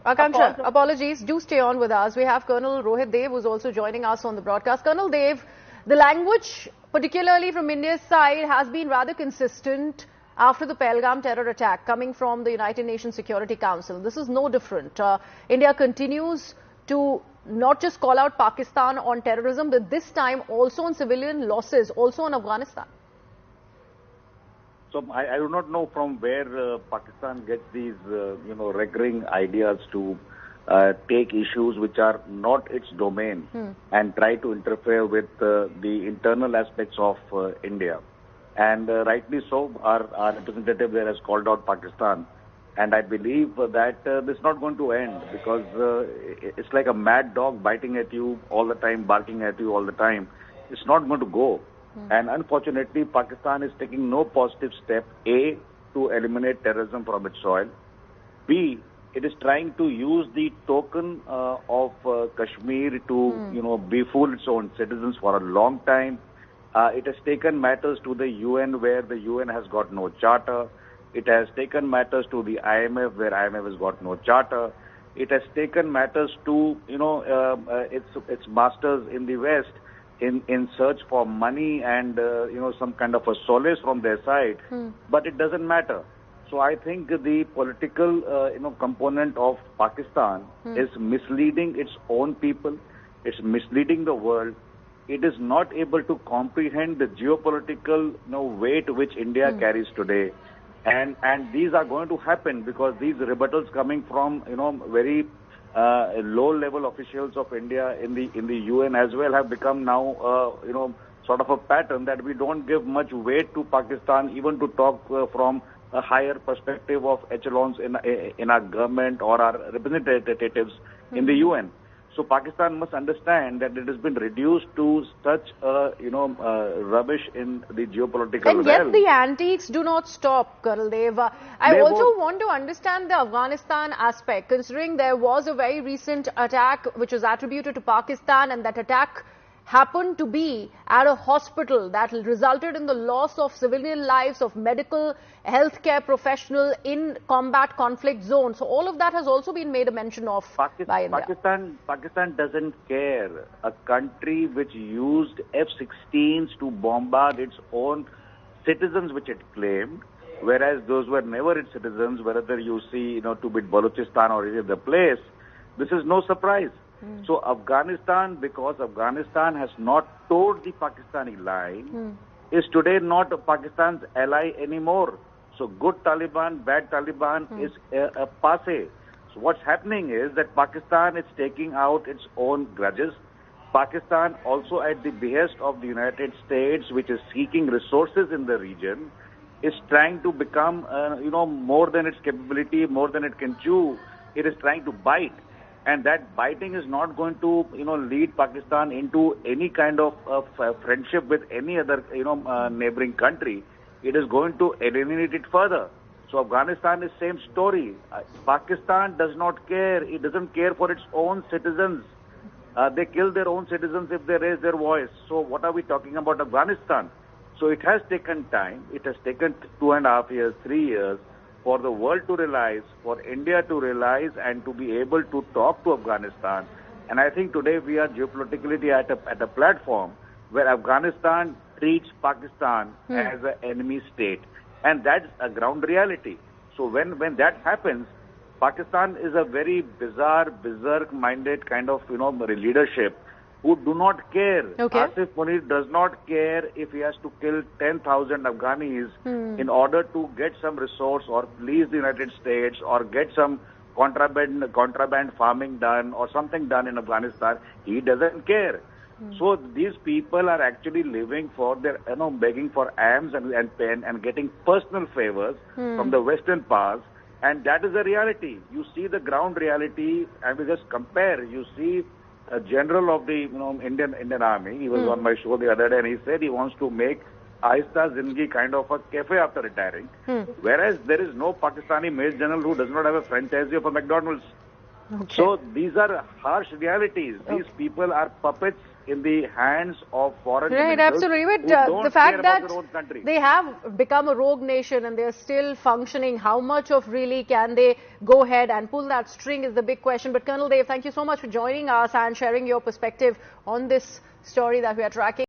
Akanksha, apologies. Do stay on with us. We have Colonel Rohit Dev, who's also joining us on the broadcast. Colonel Dev, the language, particularly from India's side, has been rather consistent after the Pahalgam terror attack coming from the United Nations Security Council. This is no different. India continues to not just call out Pakistan on terrorism, but this time also on civilian losses, also on Afghanistan. So I do not know from where Pakistan gets these, recurring ideas to take issues which are not its domain and try to interfere with the internal aspects of India. And rightly so, our representative there has called out Pakistan. And I believe that this is not going to end because it's like a mad dog biting at you all the time, barking at you all the time. It's not going to go. And unfortunately, Pakistan is taking no positive step, A, to eliminate terrorism from its soil. B, it is trying to use the token of Kashmir to, befool its own citizens for a long time. It has taken matters to the UN where the UN has got no charter. It has taken matters to the IMF where IMF has got no charter. It has taken matters to, its masters in the West in search for money and, some kind of a solace from their side. But it doesn't matter. So I think the political, component of Pakistan is misleading its own people. It's misleading the world. It is not able to comprehend the geopolitical weight which India carries today. And these are going to happen because these rebuttals coming from, very low-level officials of India in the UN as well have become now, sort of a pattern that we don't give much weight to Pakistan, even to talk from a higher perspective of echelons in our government or our representatives in the UN. So Pakistan must understand that it has been reduced to such, rubbish in the geopolitical realm. And yet the antiques do not stop, Colonel Dev. I also want to understand the Afghanistan aspect, considering there was a very recent attack which was attributed to Pakistan, and that attack happened to be at a hospital that resulted in the loss of civilian lives of medical healthcare professionals in combat conflict zones. So all of that has also been made a mention of by India. Pakistan doesn't care. A country which used F-16s to bombard its own citizens, which it claimed, whereas those were never its citizens, whether you see, to be Balochistan or any other place, this is no surprise. So Afghanistan, because Afghanistan has not toed the Pakistani line, is today not Pakistan's ally anymore. So good Taliban, bad Taliban is a passe. So what's happening is that Pakistan is taking out its own grudges. Pakistan also at the behest of the United States, which is seeking resources in the region, is trying to become, more than its capability, more than it can chew. It is trying to bite. And that biting is not going to, lead Pakistan into any kind of friendship with any other, neighboring country. It is going to alienate it further. So Afghanistan is same story. Pakistan does not care. It doesn't care for its own citizens. They kill their own citizens if they raise their voice. So what are we talking about Afghanistan? So it has taken time. It has taken 2.5 years, 3 years, for the world to realize, for India to realize and to be able to talk to Afghanistan. And I think today we are geopolitically at a platform where Afghanistan treats Pakistan as an enemy state. And that's a ground reality. So when that happens, Pakistan is a very bizarre, berserk-minded kind of, leadership who do not care. Asif Munir does not care if he has to kill 10,000 Afghanis in order to get some resource or please the United States or get some contraband farming done or something done in Afghanistan. He doesn't care. So these people are actually living for their, begging for alms and pen and getting personal favors from the Western powers. And that is the reality. You see the ground reality, and we just compare. You see a general of the Indian Army. He was on my show the other day, and he said he wants to make Aista Zindagi kind of a cafe after retiring. Whereas there is no Pakistani Major General who does not have a franchisee of a McDonald's. Okay. So these are harsh realities. These people are puppets in the hands of foreign Right, criminals absolutely. who But don't the fact care about that their own country. they have become a rogue nation and they're still functioning, how much of really can they go ahead and pull that string is the big question. But Colonel Dev, thank you so much for joining us and sharing your perspective on this story that we are tracking.